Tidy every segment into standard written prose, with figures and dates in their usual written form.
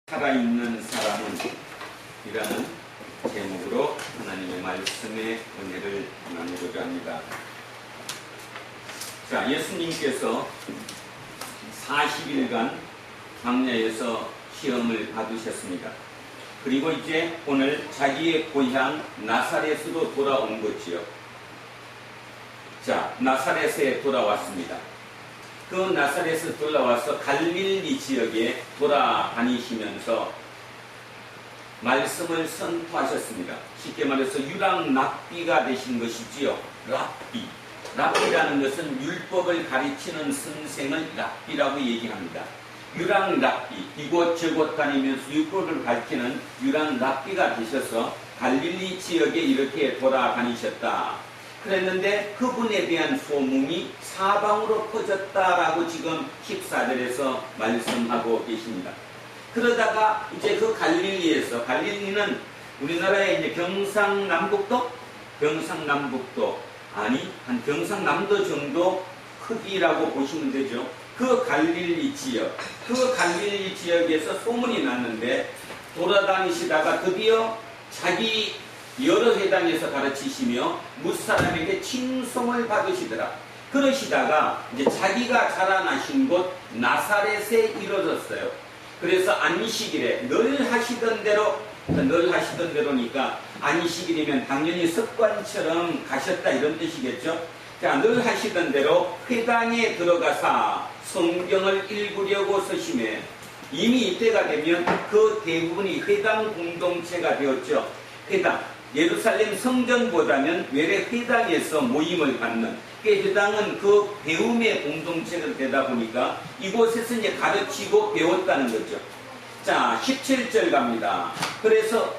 살아있는 사람은 이라는 제목으로 하나님의 말씀의 은혜를 나누고자 합니다. 자, 예수님께서 40일간 광야에서 시험을 받으셨습니다. 그리고 이제 오늘 자기의 고향 나사렛으로 돌아온 거지요. 자, 나사렛에 돌아왔습니다. 그 나사렛에서 돌아와서 갈릴리 지역에 돌아다니시면서 말씀을 선포하셨습니다. 쉽게 말해서 유랑랍비가 되신 것이지요. 랍비. 랍비라는 것은 율법을 가르치는 선생을 랍비라고 얘기합니다. 유랑랍비, 이곳 저곳 다니면서 율법을 가르치는 유랑랍비가 되셔서 갈릴리 지역에 이렇게 돌아다니셨다. 그랬는데 그분에 대한 소문이 사방으로 퍼졌다라고 지금 14절에서 말씀하고 계십니다. 그러다가 이제 그 갈릴리에서, 갈릴리는 우리나라의 이제 경상남북도 아니 한 경상남도 정도 크기라고 보시면 되죠. 그 갈릴리 지역에서 소문이 났는데 돌아다니시다가 드디어 자기 여러 회당에서 가르치시며 무사람에게 칭송을 받으시더라. 그러시다가 이제 자기가 자라나신 곳 나사렛에 이르렀어요. 그래서 안식일에 늘 하시던 대로니까 안식일이면 당연히 습관처럼 가셨다 이런 뜻이겠죠. 자, 늘 하시던 대로 회당에 들어가사 성경을 읽으려고 서심해 이미 이때가 되면 그 대부분이 회당 공동체가 되었죠. 회당. 예루살렘 성전보다는 외래 회당에서 모임을 갖는, 회당은 그 배움의 공동체가 되다 보니까 이곳에서 이제 가르치고 배웠다는 거죠. 자, 17절 갑니다. 그래서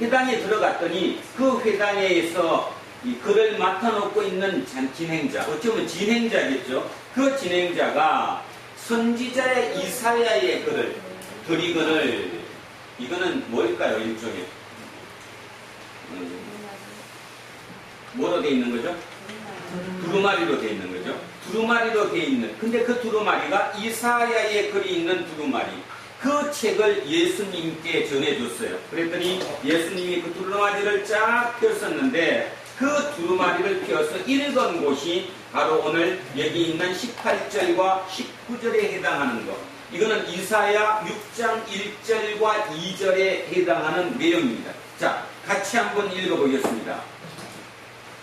회당에 들어갔더니 그 회당에서 이 글을 맡아놓고 있는 진행자, 어쩌면 진행자겠죠. 그 진행자가 선지자의 이사야의 글을, 드리글을, 이거는 뭘까요, 일종의? 뭐로 되어 있는 거죠? 두루마리로 되어 있는 거죠. 두루마리로 되어 있는, 근데 그 두루마리가 이사야의 글이 있는 두루마리, 그 책을 예수님께 전해줬어요. 그랬더니 예수님이 그 두루마리를 쫙 폈었는데 그 두루마리를 펴서 읽은 곳이 바로 오늘 여기 있는 18절과 19절에 해당하는 것. 이거는 이사야 6장 1절과 2절에 해당하는 내용입니다. 자, 같이 한번 읽어보겠습니다.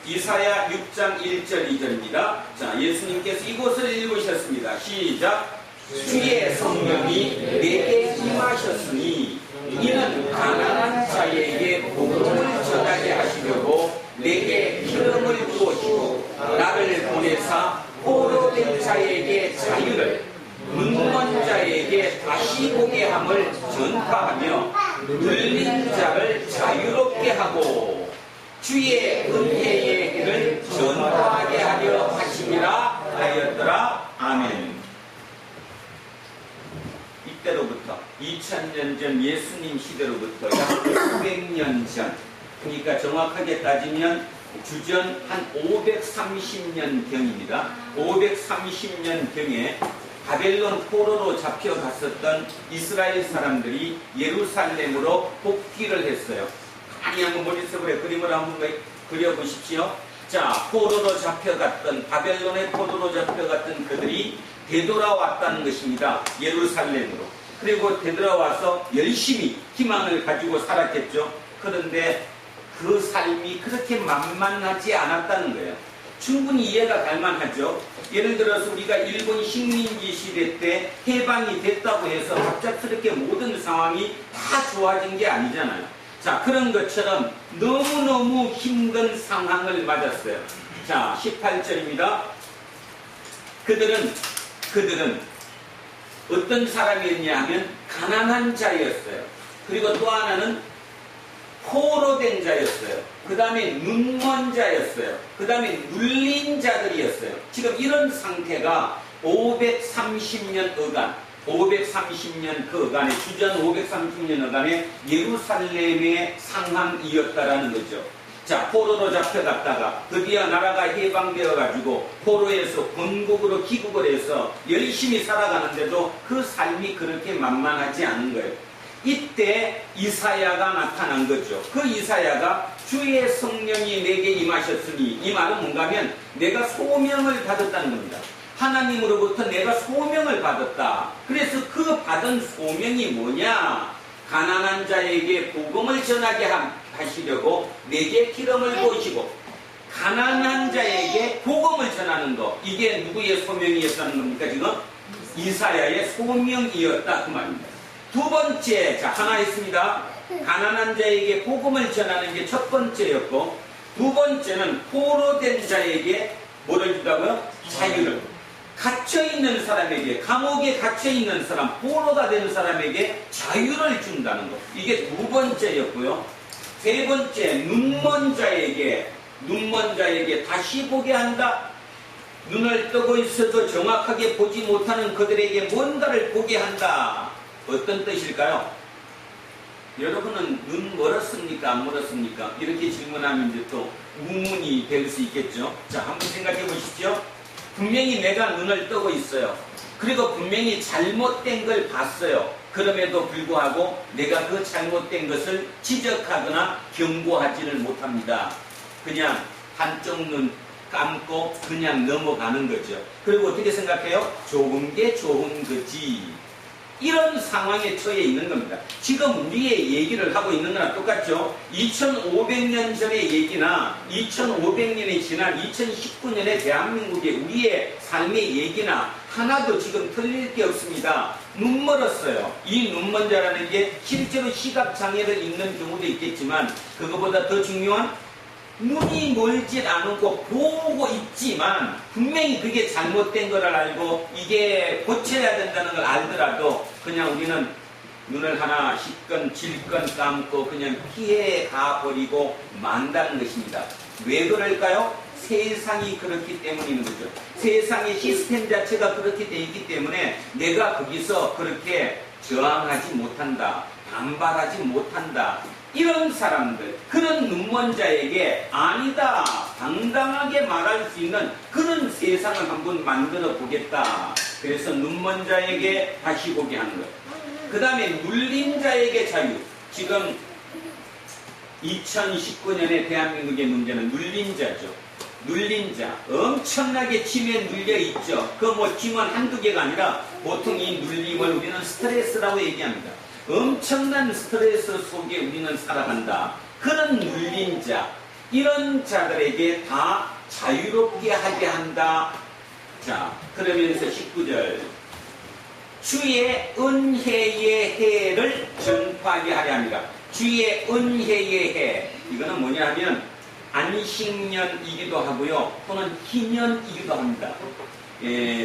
이사야 6장 1절 2절입니다. 자, 예수님께서 이곳을 읽으셨습니다. 시작. 주의 성령이 내게 임하셨으니 이는 가난한 자에게 복음을 전하게 하시려고 내게 기름을 부으시고 나를 보내사 포로된 자에게 자유를, 눈먼 자에게 다시 보게 함을 전파하며 눌린 자를 자유롭게 하고 주의 은혜의 해를 전파하게 하려 하심이라 하였더라. 아멘. 이때로부터 2000년 전 예수님 시대로부터 약 900년 전, 그러니까 정확하게 따지면 주전 한 530년 경입니다. 530년 경에 바벨론 포로로 잡혀갔었던 이스라엘 사람들이 예루살렘으로 복귀를 했어요. 많이 한번 머릿속에 그림을 한번 그려보십시오. 자, 포로로 잡혀갔던, 바벨론의 포로로 잡혀갔던 그들이 되돌아왔다는 것입니다. 예루살렘으로. 그리고 되돌아와서 열심히 희망을 가지고 살았겠죠. 그런데 그 삶이 그렇게 만만하지 않았다는 거예요. 충분히 이해가 갈 만하죠. 예를 들어서 우리가 일본 식민지 시대 때 해방이 됐다고 해서 갑작스럽게 모든 상황이 다 좋아진 게 아니잖아요. 자, 그런 것처럼 너무너무 힘든 상황을 맞았어요. 자, 18절입니다. 그들은 어떤 사람이었냐 하면 가난한 자였어요. 그리고 또 하나는 포로된 자였어요. 그 다음에 눈먼 자였어요. 그 다음에 눌린 자들이었어요. 지금 이런 상태가 530년 어간, 530년 그 어간에, 주전 530년 어간에 예루살렘의 상황이었다라는 거죠. 자, 포로로 잡혀갔다가 드디어 나라가 해방되어 가지고 포로에서 본국으로 귀국을 해서 열심히 살아가는데도 그 삶이 그렇게 만만하지 않은 거예요. 이때 이사야가 나타난 거죠. 그 이사야가 주의 성령이 내게 임하셨으니, 이 말은 뭔가 하면 내가 소명을 받았다는 겁니다. 하나님으로부터 내가 소명을 받았다. 그래서 그 받은 소명이 뭐냐? 가난한 자에게 복음을 전하게 하시려고 내게 기름을 부으시고, 가난한 자에게 복음을 전하는 것, 이게 누구의 소명이었다는 겁니까? 지금 이사야의 소명이었다 그 말입니다. 두 번째, 자, 하나 있습니다. 가난한 자에게 복음을 전하는 게 첫 번째였고, 두 번째는 포로된 자에게 뭐를 준다고요? 자유를. 갇혀있는 사람에게, 감옥에 갇혀있는 사람, 포로가 되는 사람에게 자유를 준다는 것. 이게 두 번째였고요. 세 번째, 눈먼 자에게 다시 보게 한다. 눈을 뜨고 있어도 정확하게 보지 못하는 그들에게 뭔가를 보게 한다. 어떤 뜻일까요? 여러분은 눈 멀었습니까? 안 멀었습니까? 이렇게 질문하면 이제 또 우문이 될 수 있겠죠. 자, 한번 생각해 보십시오. 분명히 내가 눈을 뜨고 있어요. 그리고 분명히 잘못된 걸 봤어요. 그럼에도 불구하고 내가 그 잘못된 것을 지적하거나 경고하지를 못합니다. 그냥 한쪽 눈 감고 그냥 넘어가는 거죠. 그리고 어떻게 생각해요? 좋은 게 좋은 거지. 이런 상황에 처해 있는 겁니다. 지금 우리의 얘기를 하고 있는 거랑 똑같죠. 2500년 전의 얘기나 2500년이 지난 2019년의 대한민국의 우리의 삶의 얘기나 하나도 지금 틀릴 게 없습니다. 눈멀었어요. 이 눈먼 자라는 게 실제로 시각장애를 입는 경우도 있겠지만, 그거보다 더 중요한, 눈이 멀질 않고 보고 있지만 분명히 그게 잘못된 걸 알고 이게 고쳐야 된다는 걸 알더라도 그냥 우리는 눈을 하나 씻건 질건 감고 그냥 피해 가버리고 만다는 것입니다. 왜 그럴까요? 세상이 그렇기 때문인 거죠. 세상의 시스템 자체가 그렇게 되어 있기 때문에 내가 거기서 그렇게 저항하지 못한다, 반발하지 못한다. 이런 사람들, 그런 눈먼 자에게 아니다, 당당하게 말할 수 있는 그런 세상을 한번 만들어 보겠다. 그래서 눈먼 자에게 다시 보게 하는 것. 그 다음에 눌린 자에게 자유. 지금 2019년의 대한민국의 문제는 눌린 자죠. 눌린 자. 엄청나게 침에 눌려 있죠. 그 뭐 침은 한두 개가 아니라 보통 이 눌림을 우리는 스트레스라고 얘기합니다. 엄청난 스트레스 속에 우리는 살아간다. 그런 눌린 자, 이런 자들에게 다 자유롭게 하게 한다. 자, 그러면서 19절, 주의 은혜의 해를 전파하게 하려 합니다. 주의 은혜의 해, 이거는 뭐냐 하면 안식년이기도 하고요, 또는 희년이기도 합니다.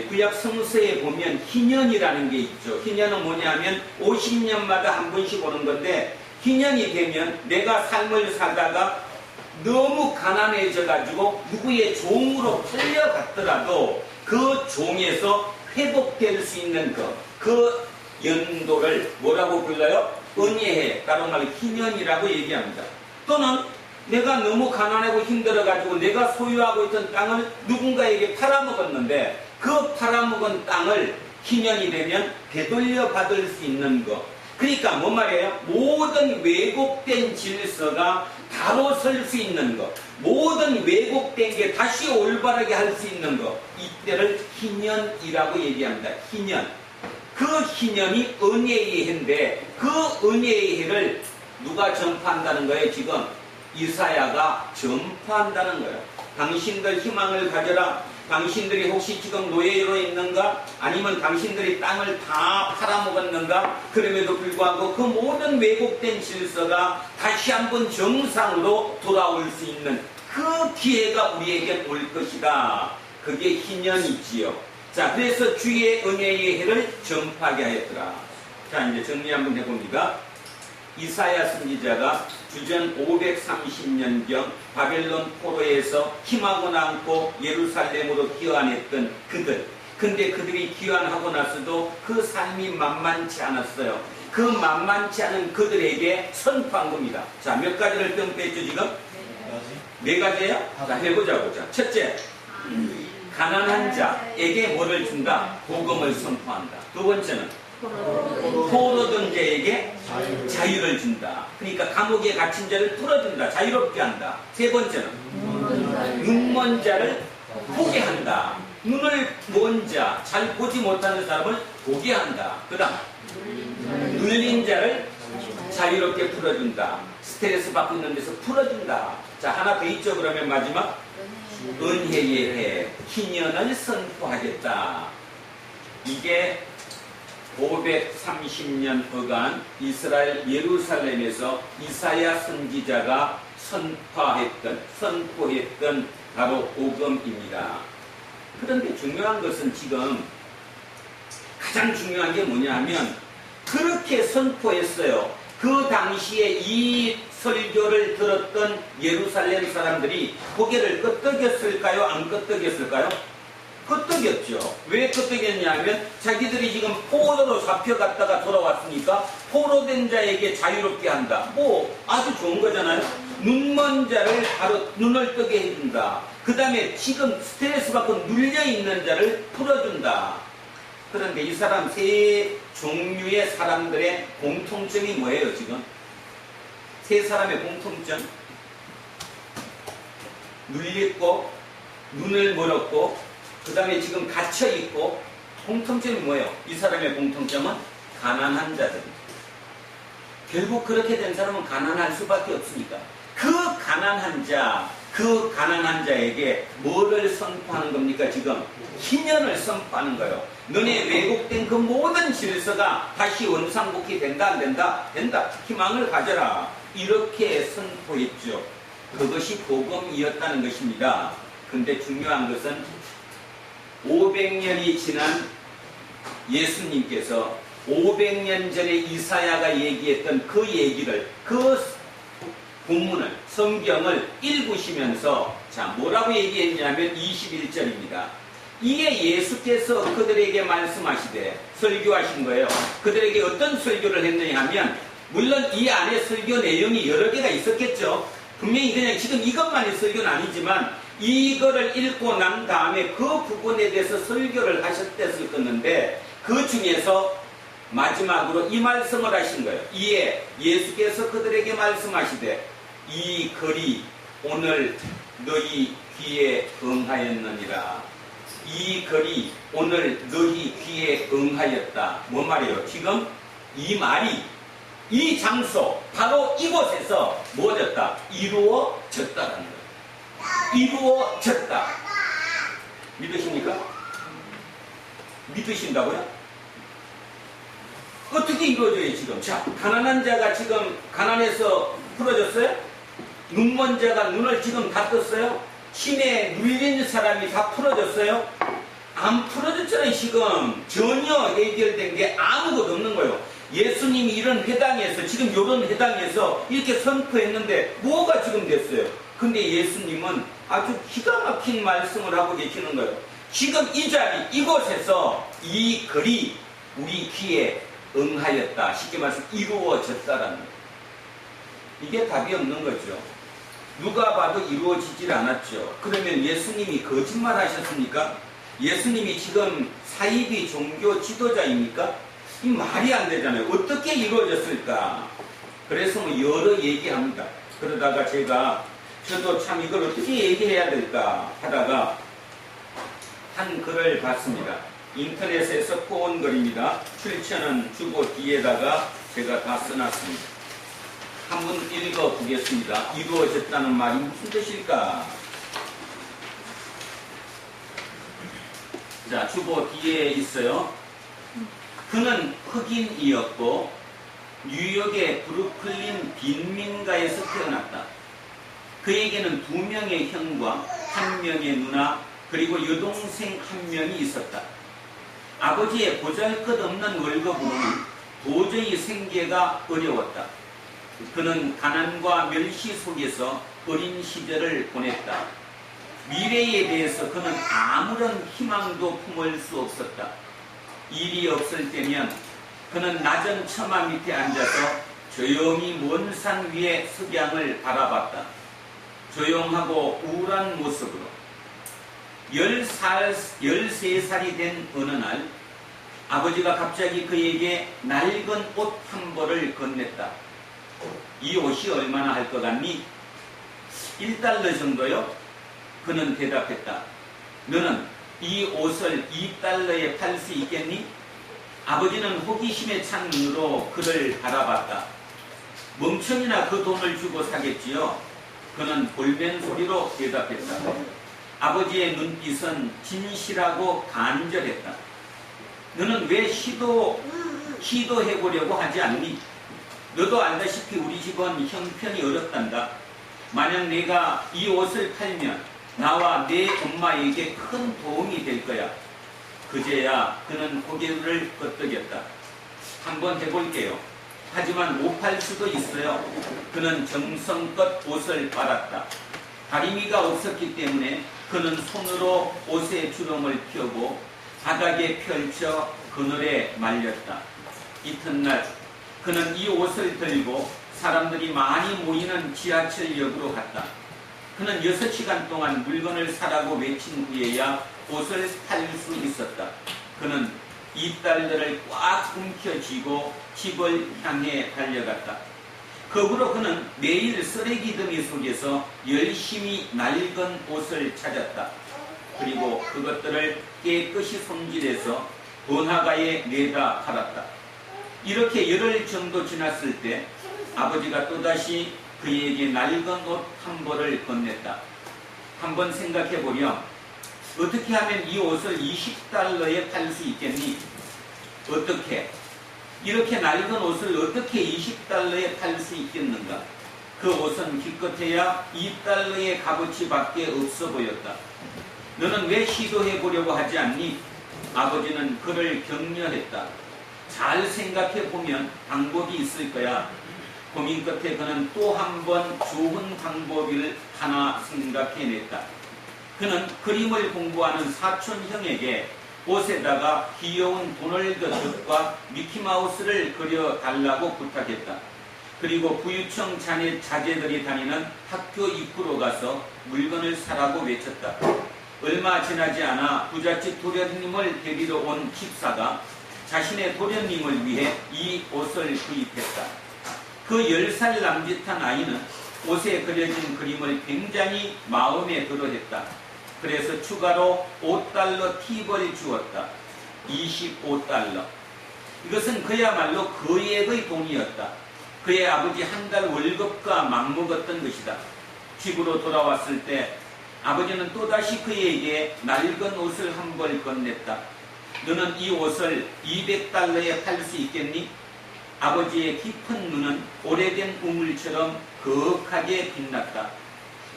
구약 성서에 보면 희년이라는 게 있죠. 희년은 뭐냐 하면 50년마다 한 번씩 오는 건데, 희년이 되면 내가 삶을 살다가 너무 가난해져 가지고 누구의 종으로 팔려갔더라도 그 종에서 회복될 수 있는 그 연도를 뭐라고 불러요? 은혜해. 다른 말로 희년이라고 얘기합니다. 또는 내가 너무 가난하고 힘들어가지고 내가 소유하고 있던 땅을 누군가에게 팔아먹었는데 그 팔아먹은 땅을 희년이 되면 되돌려 받을 수 있는 것. 그러니까 뭔 말이에요? 모든 왜곡된 질서가 바로 설 수 있는 것, 모든 왜곡된 게 다시 올바르게 할 수 있는 것, 이때를 희년이라고 얘기합니다. 희년. 그 희년이 은혜의 해인데 그 은혜의 해를 누가 전파한다는 거예요? 지금 이사야가 전파한다는 거예요. 당신들 희망을 가져라. 당신들이 혹시 지금 노예로 있는가? 아니면 당신들이 땅을 다 팔아먹었는가? 그럼에도 불구하고 그 모든 왜곡된 질서가 다시 한번 정상으로 돌아올 수 있는 그 기회가 우리에게 올 것이다. 그게 희년이지요. 자, 그래서 주의 은혜의 해를 전파하게 하였더라. 자, 이제 정리 한번 해봅니다. 이사야 선지자가 주전 530년경 바벨론 포로에서 힘하고 남고 예루살렘으로 귀환했던 그들. 근데 그들이 귀환하고 나서도 그 삶이 만만치 않았어요. 그 만만치 않은 그들에게 선포한 겁니다. 자, 몇 가지를 선포했죠 지금? 네 가지예요? 자, 해보자고. 자, 첫째, 가난한 자에게 뭐를 준다? 복음을 선포한다. 두 번째는 포로된 자에게 자유를 준다. 그러니까 감옥에 갇힌 자를 풀어준다. 자유롭게 한다. 세 번째는 눈먼 자를 보게 한다. 눈을 먼 자, 잘 보지 못하는 사람을 보게 한다. 그 다음 눌린 자를 자유롭게 풀어준다. 스트레스 받고 있는 데서 풀어준다. 자, 하나 더 있죠. 그러면 마지막 은혜의 해, 희년을 선포하겠다. 이게 530년 어간 이스라엘 예루살렘에서 이사야 선지자가 선포했던 바로 복음입니다. 그런데 중요한 것은 지금 가장 중요한 게 뭐냐 하면 그렇게 선포했어요. 그 당시에 이 설교를 들었던 예루살렘 사람들이 고개를 끄덕였을까요? 안 끄덕였을까요? 끄덕였죠. 왜 끄덕였냐면 자기들이 지금 포로로 잡혀갔다가 돌아왔으니까 포로된 자에게 자유롭게 한다. 뭐 아주 좋은 거잖아요. 눈먼 자를 바로 눈을 뜨게 해준다. 그 다음에 지금 스트레스 받고 눌려있는 자를 풀어준다. 그런데 이 사람 세 종류의 사람들의 공통점이 뭐예요 지금? 세 사람의 공통점? 눌렸고 눈을 멀었고 그 다음에 지금 갇혀있고 공통점이 뭐예요? 이 사람의 공통점은 가난한 자들입니다. 결국 그렇게 된 사람은 가난할 수밖에 없으니까 그 가난한 자에게 뭐를 선포하는 겁니까? 지금 희년을 선포하는 거예요. 너네 왜곡된 그 모든 질서가 다시 원상복귀 된다 안 된다? 된다. 희망을 가져라. 이렇게 선포했죠. 그것이 복음이었다는 것입니다. 근데 중요한 것은 500년이 지난 예수님께서 500년 전에 이사야가 얘기했던 그 얘기를 그 본문을 성경을 읽으시면서 자 뭐라고 얘기했냐면 21절입니다. 이게 예수께서 그들에게 말씀하시되 설교하신 거예요. 그들에게 어떤 설교를 했느냐 하면 물론 이 안에 설교 내용이 여러 개가 있었겠죠. 분명히 그냥 지금 이것만의 설교는 아니지만 이거를 읽고 난 다음에 그 부분에 대해서 설교를 하셨을 건데 그 중에서 마지막으로 이 말씀을 하신 거예요. 이에 예수께서 그들에게 말씀하시되 이 글이 오늘 너희 귀에 응하였느니라. 이 글이 오늘 너희 귀에 응하였다. 뭔 말이에요? 지금 이 말이 이 장소 바로 이곳에서 뭐졌다? 이루어졌다는 거예요. 이루어졌다. 믿으십니까? 믿으신다고요? 어떻게 이루어져요 지금? 자, 가난한 자가 지금 가난해서 풀어졌어요? 눈먼 자가 눈을 지금 다 떴어요? 힘에 눌린 사람이 다 풀어졌어요? 안 풀어졌잖아요 지금. 전혀 해결된 게 아무것도 없는 거예요. 예수님이 이런 회당에서 지금 이런 회당에서 이렇게 선포했는데 뭐가 지금 됐어요? 근데 예수님은 아주 기가 막힌 말씀을 하고 계시는 거예요. 지금 이 자리 이곳에서 이 글이 우리 귀에 응하였다. 쉽게 말해서 이루어졌다라는 거예요. 이게 답이 없는 거죠. 누가 봐도 이루어지질 않았죠. 그러면 예수님이 거짓말 하셨습니까? 예수님이 지금 사이비 종교 지도자입니까? 이 말이 안 되잖아요. 어떻게 이루어졌을까? 그래서 뭐 여러 얘기합니다. 그러다가 저도 참 이걸 어떻게 얘기해야 될까 하다가 한 글을 봤습니다. 인터넷에서 꼬은 글입니다. 출처는 주보 뒤에다가 제가 다 써놨습니다. 한번 읽어보겠습니다. 이루어졌다는 말이 무슨 뜻일까? 자, 주보 뒤에 있어요. 그는 흑인이었고 뉴욕의 브루클린 빈민가에서 태어났다. 그에게는 2명의 형과 1명의 누나 그리고 여동생 1명이 있었다. 아버지의 보잘것없는 월급으로는 도저히 생계가 어려웠다. 그는 가난과 멸시 속에서 어린 시절을 보냈다. 미래에 대해서 그는 아무런 희망도 품을 수 없었다. 일이 없을 때면 그는 낮은 처마 밑에 앉아서 조용히 먼 산 위의 석양을 바라봤다. 조용하고 우울한 모습으로 13살이 된 어느 날 아버지가 갑자기 그에게 낡은 옷 한 벌을 건넸다. 이 옷이 얼마나 할 것 같니? 1달러 정도요? 그는 대답했다. 너는 이 옷을 2달러에 팔 수 있겠니? 아버지는 호기심에 찬 눈으로 그를 바라봤다. 멍청이나 그 돈을 주고 사겠지요? 그는 볼멘 소리로 대답했다. 아버지의 눈빛은 진실하고 간절했다. 너는 왜 시도해보려고 하지 않니? 너도 알다시피 우리 집은 형편이 어렵단다. 만약 내가 이 옷을 팔면 나와 내 엄마에게 큰 도움이 될 거야. 그제야 그는 고개를 끄덕였다. 한번 해볼게요. 하지만 못 팔 수도 있어요. 그는 정성껏 옷을 빨았다. 다리미가 없었기 때문에 그는 손으로 옷의 주름을 펴고 바닥에 펼쳐 그늘에 말렸다. 이튿날 그는 이 옷을 들고 사람들이 많이 모이는 지하철역으로 갔다. 그는 6시간 동안 물건을 사라고 외친 후에야 옷을 팔 수 있었다. 그는 2달러를 꽉 움켜쥐고 집을 향해 달려갔다. 그 후로 그는 매일 쓰레기 더미 속에서 열심히 낡은 옷을 찾았다. 그리고 그것들을 깨끗이 손질해서 번화가에 내다 팔았다. 이렇게 열흘 정도 지났을 때 아버지가 또다시 그에게 낡은 옷 한 벌을 건넸다. 한번 생각해보렴. 어떻게 하면 이 옷을 20달러에 팔 수 있겠니? 어떻게? 이렇게 낡은 옷을 어떻게 20달러에 팔 수 있겠는가? 그 옷은 기껏해야 2달러의 값어치밖에 없어 보였다. 너는 왜 시도해보려고 하지 않니? 아버지는 그를 격려했다. 잘 생각해보면 방법이 있을 거야. 고민 끝에 그는 또 한 번 좋은 방법을 하나 생각해냈다. 그는 그림을 공부하는 사촌 형에게 옷에다가 귀여운 도널드 덕과 미키마우스를 그려달라고 부탁했다. 그리고 부유청 자제들이 다니는 학교 입구로 가서 물건을 사라고 외쳤다. 얼마 지나지 않아 부잣집 도련님을 데리러 온 집사가 자신의 도련님을 위해 이 옷을 구입했다. 그 10살 남짓한 아이는 옷에 그려진 그림을 굉장히 마음에 들어했다. 그래서 추가로 5달러 팁을 주었다. 25달러. 이것은 그야말로 거액의 돈이었다. 그의 아버지 한 달 월급과 맞먹었던 것이다. 집으로 돌아왔을 때 아버지는 또다시 그에게 낡은 옷을 한 벌 건넸다. 너는 이 옷을 200달러에 팔 수 있겠니? 아버지의 깊은 눈은 오래된 우물처럼 거하게 빛났다.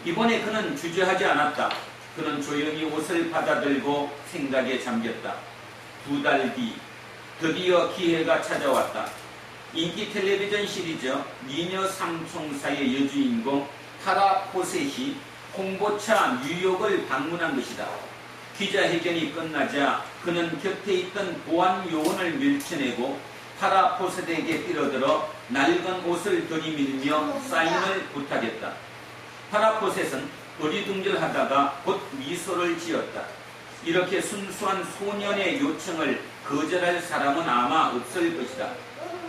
이번에 그는 주저하지 않았다. 그는 조용히 옷을 받아들고 생각에 잠겼다. 2달 뒤 드디어 기회가 찾아왔다. 인기 텔레비전 시리즈 미녀 삼총사의 여주인공 타라 포셋이 홍보차 뉴욕을 방문한 것이다. 기자회견이 끝나자 그는 곁에 있던 보안 요원을 밀쳐내고 타라 포셋에게 뛰어들어 낡은 옷을 들이밀며 사인을 부탁했다. 타라 포셋은 어리둥절하다가 곧 미소를 지었다. 이렇게 순수한 소년의 요청을 거절할 사람은 아마 없을 것이다.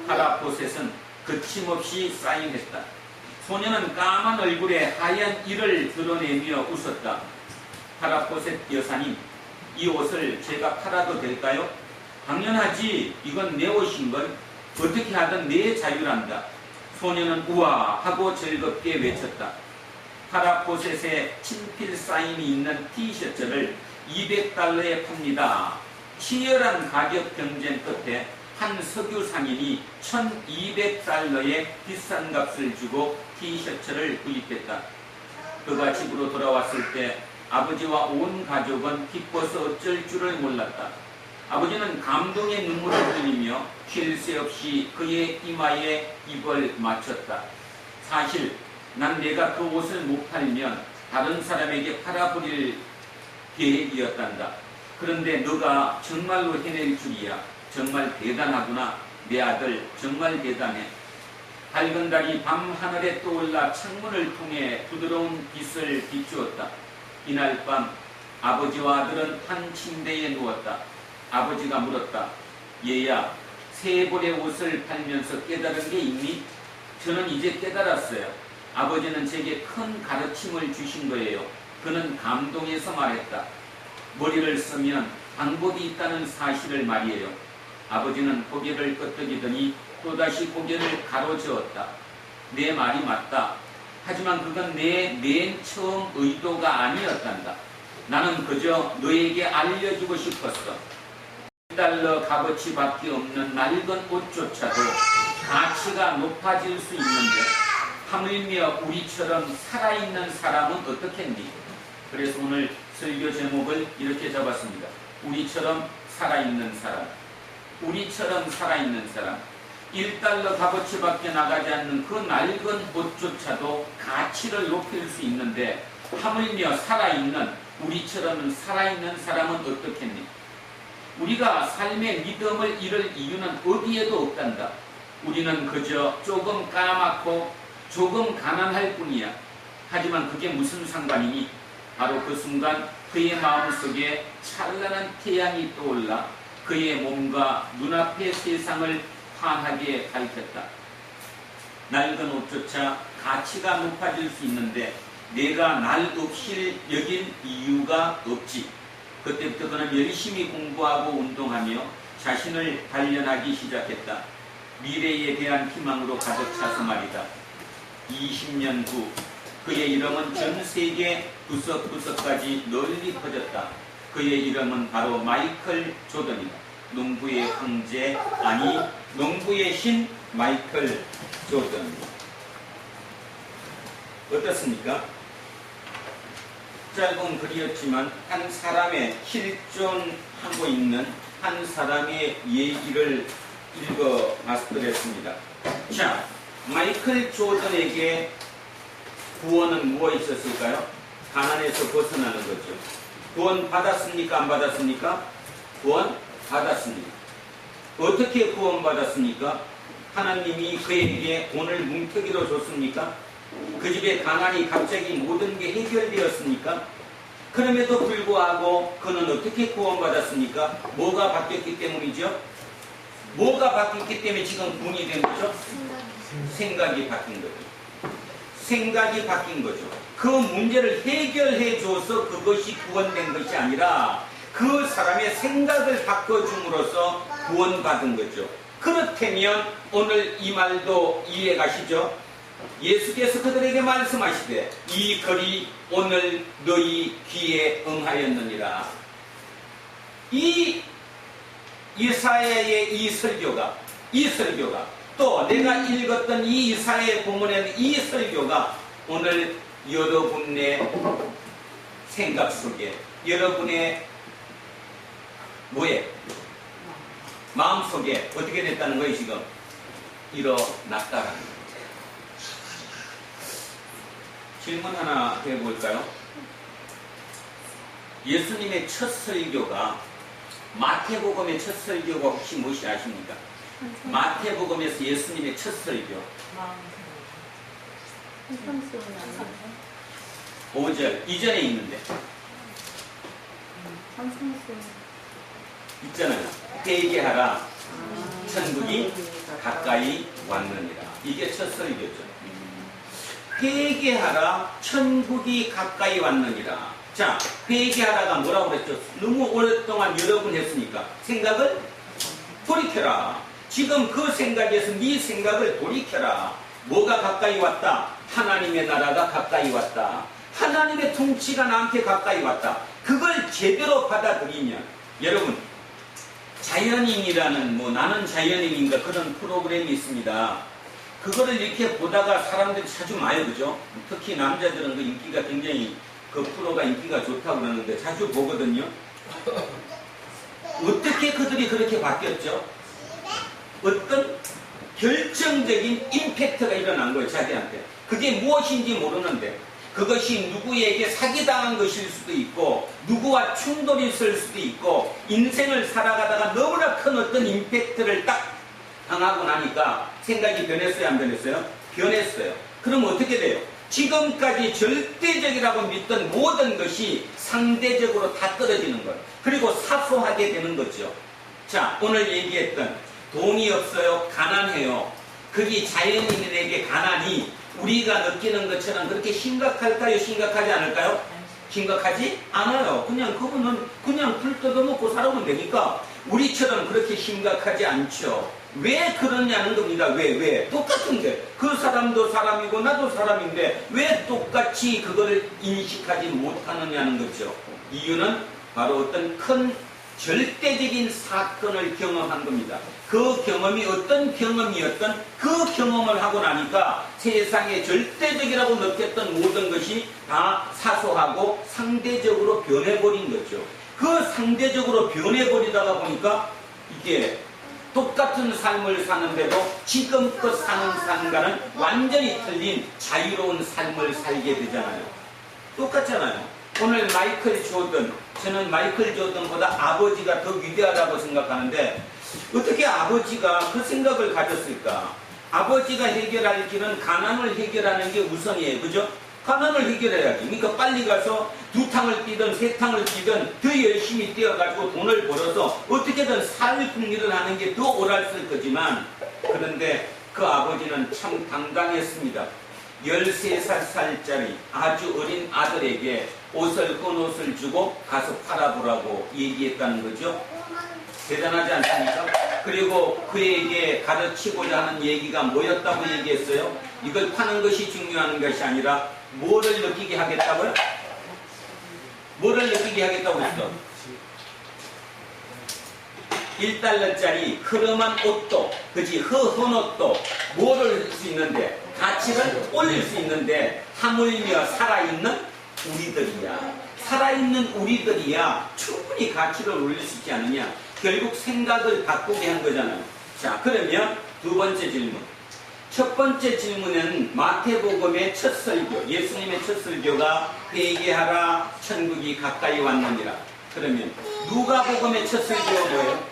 타라 포셋은 거침없이 사인했다. 소년은 까만 얼굴에 하얀 이를 드러내며 웃었다. 타라 포셋 여사님, 이 옷을 제가 팔아도 될까요? 당연하지. 이건 내 옷인걸. 어떻게 하든 내 자유란다. 소년은 우와 하고 즐겁게 외쳤다. 타라 포셋의 친필 사인이 있는 티셔츠를 200달러에 팝니다. 치열한 가격 경쟁 끝에 한 석유 상인이 1200달러의 비싼 값을 주고 티셔츠를 구입했다. 그가 집으로 돌아왔을 때 아버지와 온 가족은 기뻐서 어쩔 줄을 몰랐다. 아버지는 감동의 눈물을 흘리며 쉴 새 없이 그의 이마에 입을 맞췄다. 사실 난 내가 그 옷을 못 팔면 다른 사람에게 팔아버릴 계획이었단다. 그런데 너가 정말로 해낼 줄이야. 정말 대단하구나. 내 아들 정말 대단해. 밝은 달이 밤 하늘에 떠올라 창문을 통해 부드러운 빛을 비추었다. 이날 밤 아버지와 아들은 한 침대에 누웠다. 아버지가 물었다. 얘야, 새 벌의 옷을 팔면서 깨달은 게 있니? 저는 이제 깨달았어요. 아버지는 제게 큰 가르침을 주신 거예요. 그는 감동해서 말했다. 머리를 쓰면 방법이 있다는 사실을 말이에요. 아버지는 고개를 끄덕이더니 또다시 고개를 가로저었다. 내 말이 맞다. 하지만 그건 내 맨 처음 의도가 아니었단다. 나는 그저 너에게 알려주고 싶었어. $1 값어치밖에 없는 낡은 옷조차도 가치가 높아질 수 있는데 하물며 우리처럼 살아있는 사람은 어떻겠니? 그래서 오늘 설교 제목을 이렇게 잡았습니다. 우리처럼 살아있는 사람. 우리처럼 살아있는 사람. $1 값어치밖에 나가지 않는 그 낡은 옷조차도 가치를 높일 수 있는데 하물며 살아있는 우리처럼 살아있는 사람은 어떻겠니? 우리가 삶의 믿음을 잃을 이유는 어디에도 없단다. 우리는 그저 조금 까맣고 조금 가난할 뿐이야. 하지만 그게 무슨 상관이니? 바로 그 순간 그의 마음속에 찬란한 태양이 떠올라 그의 몸과 눈앞의 세상을 환하게 밝혔다. 낡은 옷조차 가치가 높아질 수 있는데 내가 날 없이 여긴 이유가 없지. 그때부터 그는 열심히 공부하고 운동하며 자신을 단련하기 시작했다. 미래에 대한 희망으로 가득 차서 말이다. 20년 후 그의 이름은 전 세계 구석구석까지 널리 퍼졌다. 그의 이름은 바로 마이클 조던이다. 농구의 황제, 아니 농구의 신 마이클 조던. 어떻습니까? 짧은 글이었지만 한 사람의 실존하고 있는 한 사람의 얘기를 읽어봤습니다. 자, 마이클 조던에게 구원은 무엇이 있었을까요? 가난에서 벗어나는 거죠. 구원 받았습니까? 안 받았습니까? 구원 받았습니다. 어떻게 구원 받았습니까? 하나님이 그에게 돈을 뭉태기로 줬습니까? 그 집에 가난이 갑자기 모든 게 해결되었습니까? 그럼에도 불구하고 그는 어떻게 구원받았습니까? 뭐가 바뀌었기 때문이죠? 뭐가 바뀌었기 때문에 지금 군이 된 거죠? 생각이 바뀐 거죠. 생각이 바뀐 거죠. 그 문제를 해결해 줘서 그것이 구원된 것이 아니라 그 사람의 생각을 바꿔줌으로써 구원받은 거죠. 그렇다면 오늘 이 말도 이해 가시죠? 예수께서 그들에게 말씀하시되 이 글이 오늘 너희 귀에 응하였느니라. 이 이사야의 이 설교가 또 내가 읽었던 이 이사야의 본문에는 이 설교가 오늘 여러분의 생각 속에 여러분의 마음 속에 어떻게 됐다는 거예요? 지금 일어났다라는 거예요. 질문 하나 해볼까요? 예수님의 첫 설교가 마태복음의 첫 설교가 혹시 무엇이 아십니까? 마태복음에서 예수님의 첫 설교 5절 이전에 있는데 있잖아요. 회개하라 천국이 가까이 왔느니라. 이게 첫 설교죠. 회개하라 천국이 가까이 왔느니라. 자, 회개하라가 뭐라고 그랬죠? 너무 오랫동안 여러 번 했으니까 생각을 돌이켜라. 지금 그 생각에서 네 생각을 돌이켜라. 뭐가 가까이 왔다? 하나님의 나라가 가까이 왔다. 하나님의 통치가 나한테 가까이 왔다. 그걸 제대로 받아들이면 여러분 자연인이라는 나는 자연인인가 그런 프로그램이 있습니다. 그거를 이렇게 보다가 사람들이 자주 많이 그죠? 특히 남자들은 그 인기가 굉장히 그 프로가 인기가 좋다고 그러는데 자주 보거든요. 어떻게 그들이 그렇게 바뀌었죠? 어떤 결정적인 임팩트가 일어난 거예요. 자기한테. 그게 무엇인지 모르는데 그것이 누구에게 사기당한 것일 수도 있고 누구와 충돌이 있을 수도 있고 인생을 살아가다가 너무나 큰 어떤 임팩트를 딱 당하고 나니까 생각이 변했어요? 안 변했어요? 변했어요. 그럼 어떻게 돼요? 지금까지 절대적이라고 믿던 모든 것이 상대적으로 다 떨어지는 거예요. 그리고 사소하게 되는 거죠. 자, 오늘 얘기했던 돈이 없어요, 가난해요. 그게 자연인에게 가난이 우리가 느끼는 것처럼 그렇게 심각할까요? 심각하지 않을까요? 심각하지 않아요. 그냥 그분은 그냥 불 뜯어먹고 살아오면 되니까 우리처럼 그렇게 심각하지 않죠. 왜 그러냐는 겁니다. 왜? 똑같은데. 그 사람도 사람이고 나도 사람인데 왜 똑같이 그거를 인식하지 못하느냐는 거죠. 이유는 바로 어떤 큰 절대적인 사건을 경험한 겁니다. 그 경험이 어떤 경험이었던 그 경험을 하고 나니까 세상에 절대적이라고 느꼈던 모든 것이 다 사소하고 상대적으로 변해버린 거죠. 그 상대적으로 변해버리다가 보니까 이게 똑같은 삶을 사는데도 지금껏 사는 삶과는 완전히 틀린 자유로운 삶을 살게 되잖아요. 똑같잖아요. 오늘 마이클 조던, 저는 마이클 조던보다 아버지가 더 위대하다고 생각하는데 어떻게 아버지가 그 생각을 가졌을까? 아버지가 해결할 길은 가난을 해결하는 게 우선이에요. 그죠? 가난을 해결해야지. 그러니까 빨리 가서 2탕을 뛰든 3탕을 뛰든 더 열심히 뛰어가지고 돈을 벌어서 어떻게든 살 궁리를 하는 게 더 옳았을 거지만 그런데 그 아버지는 참 당당했습니다. 13살짜리 아주 어린 아들에게 옷을 주고 가서 팔아보라고 얘기했다는 거죠. 대단하지 않습니까? 그리고 그에게 가르치고자 하는 얘기가 뭐였다고 얘기했어요? 이걸 파는 것이 중요한 것이 아니라 뭐를 느끼게 하겠다고요? 뭐를 느끼게 하겠다고 했어? 1달러짜리 흐름한 옷도, 그지? 헌 옷도 뭐를 할 수 있는데, 가치를 올릴 수 있는데, 하물며 살아있는 우리들이야. 살아있는 우리들이야 충분히 가치를 올릴 수 있지 않느냐. 결국 생각을 바꾸게 한 거잖아요. 자, 그러면 두 번째 질문. 첫 번째 질문은 마태복음의 첫 설교, 예수님의 첫 설교가 회개하라 천국이 가까이 왔느니라. 그러면 누가복음의 첫 설교가 뭐예요?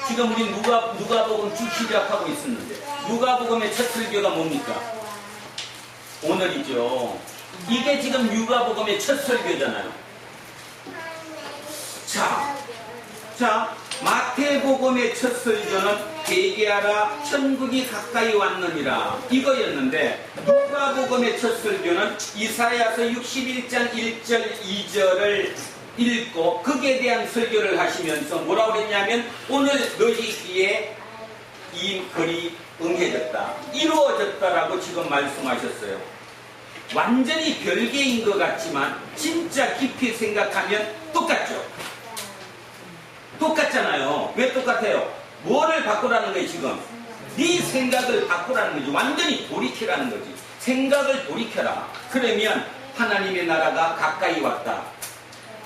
지금 우리 누가복음 쭉 시작하고 있었는데 누가복음의 첫 설교가 뭡니까? 오늘이죠. 이게 지금 누가복음의 첫 설교잖아요. 자, 마태복음의 첫 설교는 회개하라 천국이 가까이 왔느니라 이거였는데 누가복음의 첫 설교는 이사야서 61장 1절 2절을 읽고 거기에 대한 설교를 하시면서 뭐라고 그랬냐면 오늘 너희 귀에 이 글이 응해졌다, 이루어졌다라고 지금 말씀하셨어요. 완전히 별개인 것 같지만 진짜 깊이 생각하면 똑같죠. 똑같잖아요. 왜 똑같아요? 뭐를 바꾸라는 거예요 지금? 네 생각을 바꾸라는 거지. 완전히 돌이키라는 거지. 생각을 돌이켜라. 그러면 하나님의 나라가 가까이 왔다.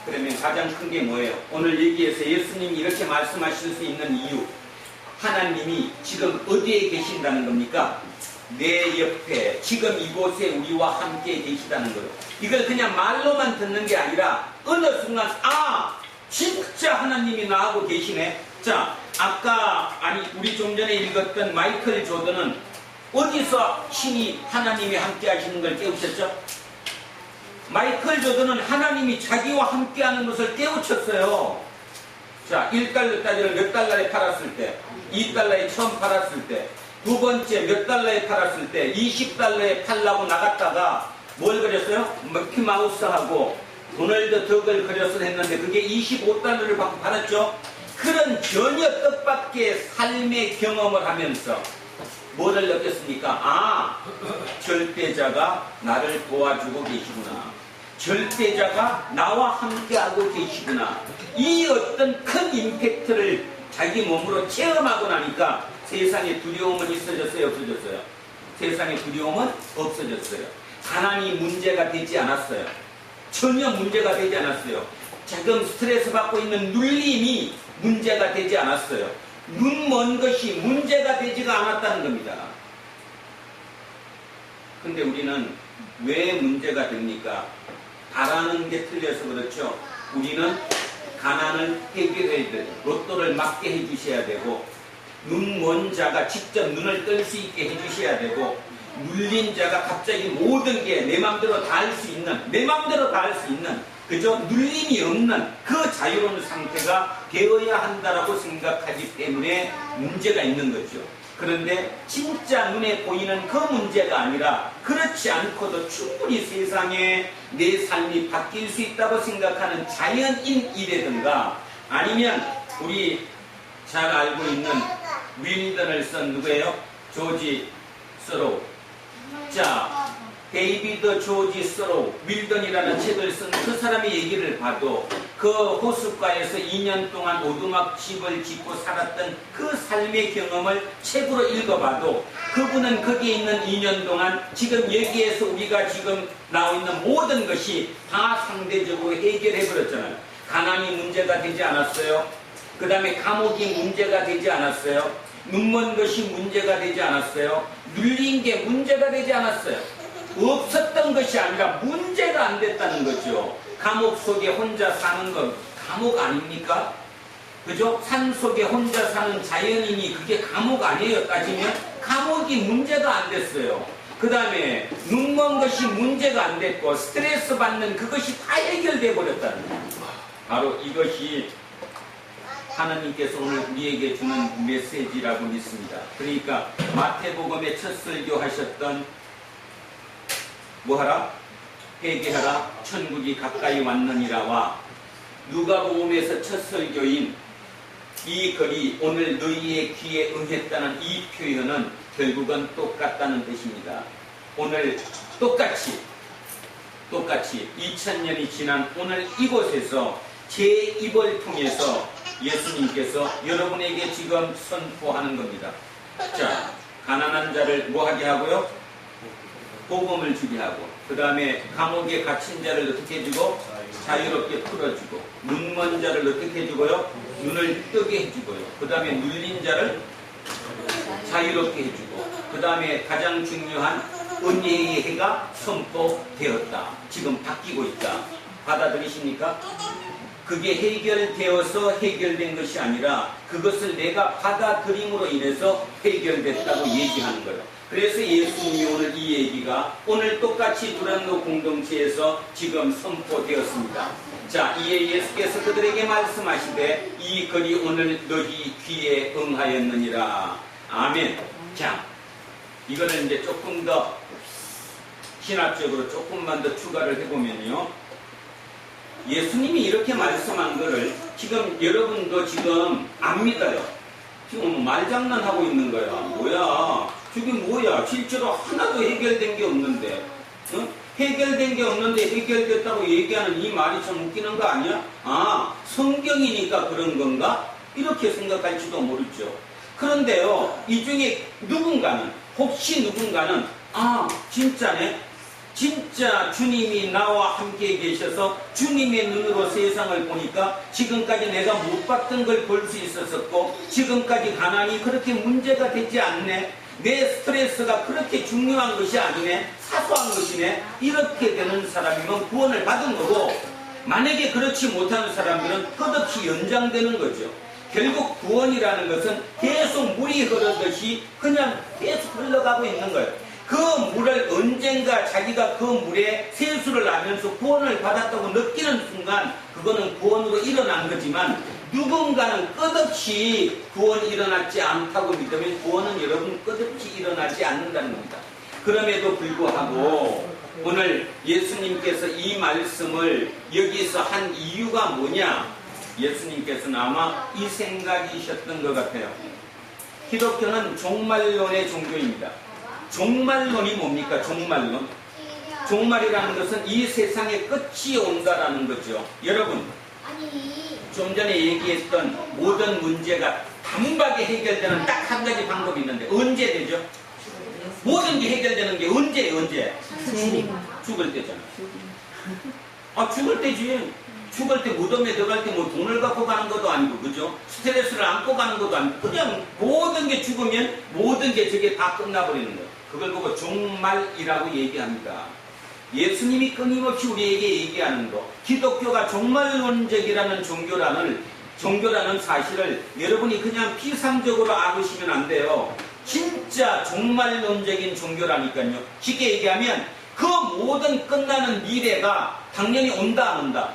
그러면 가장 큰 게 뭐예요? 오늘 얘기해서 예수님이 이렇게 말씀하실 수 있는 이유, 하나님이 지금 어디에 계신다는 겁니까? 내 옆에 지금 이곳에 우리와 함께 계시다는 거예요. 이걸 그냥 말로만 듣는 게 아니라 어느 순간 진짜 하나님이 나하고 계시네. 자, 우리 좀 전에 읽었던 마이클 조던은 어디서 신이 하나님이 함께 하시는 걸 깨우쳤죠? 마이클 조던은 하나님이 자기와 함께 하는 것을 깨우쳤어요. 자, 1달러짜리를 몇 달러에 팔았을 때, 2달러에 처음 팔았을 때, 두 번째 몇 달러에 팔았을 때, 20달러에 팔라고 나갔다가 뭘 그렸어요? 미키마우스하고 도널드 덕을 그렸을 했는데 그게 25달러를 받고 팔았죠. 그런 전혀 뜻밖의 삶의 경험을 하면서 뭐를 느꼈습니까? 절대자가 나를 도와주고 계시구나. 절대자가 나와 함께하고 계시구나. 이 어떤 큰 임팩트를 자기 몸으로 체험하고 나니까 세상에 두려움은 있어졌어요, 없어졌어요? 세상에 두려움은 없어졌어요. 가난이 문제가 되지 않았어요. 전혀 문제가 되지 않았어요. 지금 스트레스 받고 있는 눌림이 문제가 되지 않았어요. 눈 먼 것이 문제가 되지가 않았다는 겁니다. 근데 우리는 왜 문제가 됩니까? 바라는 게 틀려서 그렇죠. 우리는 가난을 해결해야 되고 로또를 맞게 해주셔야 되고 눈 먼 자가 직접 눈을 뜰 수 있게 해주셔야 되고 눌린 자가 갑자기 모든 게 내 맘대로 다 할 수 있는, 내 맘대로 다 할 수 있는 그저 눌림이 없는 그 자유로운 상태가 되어야 한다라고 생각하기 때문에 문제가 있는 거죠. 그런데 진짜 눈에 보이는 그 문제가 아니라 그렇지 않고도 충분히 세상에 내 삶이 바뀔 수 있다고 생각하는 자연인이라든가 아니면 우리 잘 알고 있는 윌던을 쓴 누구예요? 조지 서로우. 자, 데이비드 조지 서로우, 윌던이라는 책을 쓴 그 사람의 얘기를 봐도 그 호숫가에서 2년 동안 오두막집을 짓고 살았던 그 삶의 경험을 책으로 읽어봐도 그분은 거기에 있는 2년 동안 지금 여기에서 우리가 지금 나와 있는 모든 것이 다 상대적으로 해결해 버렸잖아요. 가난이 문제가 되지 않았어요. 그 다음에 감옥이 문제가 되지 않았어요. 눈먼 것이 문제가 되지 않았어요. 눌린 게 문제가 되지 않았어요. 없었던 것이 아니라 문제가 안 됐다는 거죠. 감옥 속에 혼자 사는 건 감옥 아닙니까? 그죠? 산 속에 혼자 사는 자연인이 그게 감옥 아니에요. 따지면 감옥이 문제가 안 됐어요. 그 다음에 눈먼 것이 문제가 안 됐고 스트레스 받는 그것이 다 해결돼 버렸다는 거예요. 바로 이것이 하나님께서 오늘 우리에게 주는 메시지라고 믿습니다. 그러니까 마태복음의 첫 설교하셨던 뭐하라? 회개하라 천국이 가까이 왔느니라와 누가복음에서 첫 설교인 이 글이 오늘 너희의 귀에 응했다는 이 표현은 결국은 똑같다는 뜻입니다. 오늘 똑같이 2000년이 지난 오늘 이곳에서 제 입을 통해서 예수님께서 여러분에게 지금 선포하는 겁니다. 자, 가난한 자를 뭐하게 하고요? 복음을 주게 하고, 그 다음에 감옥에 갇힌 자를 어떻게 해주고? 자유롭게 풀어주고, 눈먼 자를 어떻게 해주고요? 눈을 뜨게 해주고요. 그 다음에 눌린 자를 자유롭게 해주고, 그 다음에 가장 중요한 은혜의 해가 선포되었다. 지금 바뀌고 있다. 받아들이십니까? 그게 해결되어서 해결된 것이 아니라 그것을 내가 받아들임으로 인해서 해결됐다고 얘기하는 거예요. 그래서 예수님이 오늘 이 얘기가 오늘 똑같이 두란노 공동체에서 지금 선포되었습니다. 자, 이에 예수께서 그들에게 말씀하시되 이 글이 오늘 너희 귀에 응하였느니라. 아멘. 자, 이거는 이제 조금 더 신학적으로 조금만 더 추가를 해보면요. 예수님이 이렇게 말씀한 거를 지금 여러분도 지금 안 믿어요. 지금 말장난하고 있는 거야. 뭐야? 저게 뭐야? 실제로 하나도 해결된 게 없는데, 어? 해결된 게 없는데 해결됐다고 얘기하는 이 말이 참 웃기는 거 아니야? 아, 성경이니까 그런 건가? 이렇게 생각할지도 모르죠. 그런데요, 이 중에 누군가는, 혹시 누군가는, 아, 진짜네? 진짜 주님이 나와 함께 계셔서 주님의 눈으로 세상을 보니까 지금까지 내가 못 봤던 걸 볼 수 있었었고 지금까지 가난이 그렇게 문제가 되지 않네. 내 스트레스가 그렇게 중요한 것이 아니네. 사소한 것이네. 이렇게 되는 사람이면 구원을 받은 거고 만약에 그렇지 못하는 사람들은 끝없이 연장되는 거죠. 결국 구원이라는 것은 계속 물이 흐르듯이 그냥 계속 흘러가고 있는 거예요. 그 물을 언젠가 자기가 그 물에 세수를 하면서 구원을 받았다고 느끼는 순간 그거는 구원으로 일어난 거지만 누군가는 끝없이 구원이 일어나지 않다고 믿으면 구원은 여러분 끝없이 일어나지 않는다는 겁니다. 그럼에도 불구하고 오늘 예수님께서 이 말씀을 여기서 한 이유가 뭐냐? 예수님께서는 아마 이 생각이셨던 것 같아요. 기독교는 종말론의 종교입니다. 종말론이 뭡니까? 종말론. 종말이라는 것은 이 세상의 끝이 온다라는 거죠. 여러분, 좀 전에 얘기했던 모든 문제가 단박에 해결되는 딱 한 가지 방법이 있는데 언제 되죠? 모든 게 해결되는 게 언제? 죽을 때잖아. 아, 죽을 때지. 죽을 때 무덤에 들어갈 때 뭐 돈을 갖고 가는 것도 아니고, 그죠? 스트레스를 안고 가는 것도 아니고, 그냥 모든 게 죽으면 모든 게 저게 다 끝나버리는 거예요. 그걸 보고 종말이라고 얘기합니다. 예수님이 끊임없이 우리에게 얘기하는 거, 기독교가 종말론적이라는 종교라는 사실을 여러분이 그냥 피상적으로 알으시면 안 돼요. 진짜 종말론적인 종교라니까요. 쉽게 얘기하면 그 모든 끝나는 미래가 당연히 온다 안 온다?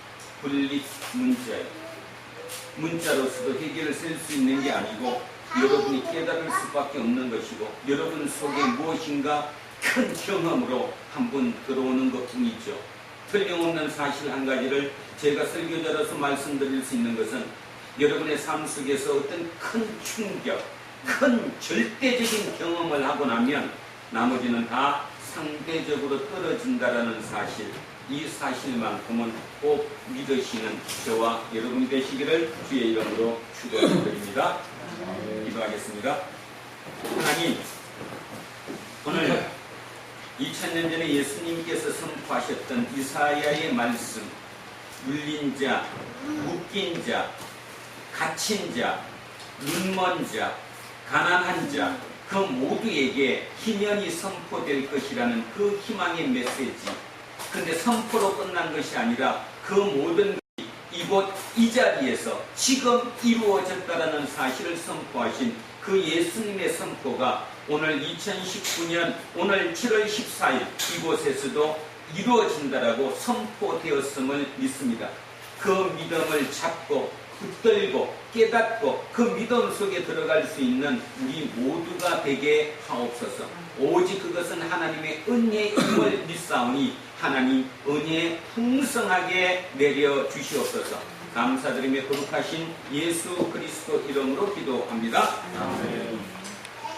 분립 문자예요. 문자로서도 해결을 쓸 수 있는 게 아니고 여러분이 깨달을 수밖에 없는 것이고 여러분 속에 무엇인가 큰 경험으로 한번 들어오는 것뿐이죠. 틀림없는 사실 한 가지를 제가 설교자로서 말씀드릴 수 있는 것은 여러분의 삶 속에서 어떤 큰 충격, 큰 절대적인 경험을 하고 나면 나머지는 다 상대적으로 떨어진다라는 사실, 이 사실만큼은 꼭 믿으시는 저와 여러분 되시기를 주의 이름으로 축원드립니다. 기도하겠습니다. 하나님, 오늘 2000년 전에 예수님께서 선포하셨던 이사야의 말씀, 눌린 자, 묶인 자, 갇힌 자, 눈먼 자, 가난한 자, 그 모두에게 희년이 선포될 것이라는 그 희망의 메시지. 근데 선포로 끝난 것이 아니라 그 모든 것이 이곳 이 자리에서 지금 이루어졌다라는 사실을 선포하신 그 예수님의 선포가 오늘 2019년 오늘 7월 14일 이곳에서도 이루어진다라고 선포되었음을 믿습니다. 그 믿음을 잡고 붙들고 깨닫고 그 믿음 속에 들어갈 수 있는 우리 모두가 되게 하옵소서. 오직 그것은 하나님의 은혜임을 믿사오니 하나님 은혜 풍성하게 내려 주시옵소서. 감사드리며 거룩하신 예수 그리스도 이름으로 기도합니다. 아멘.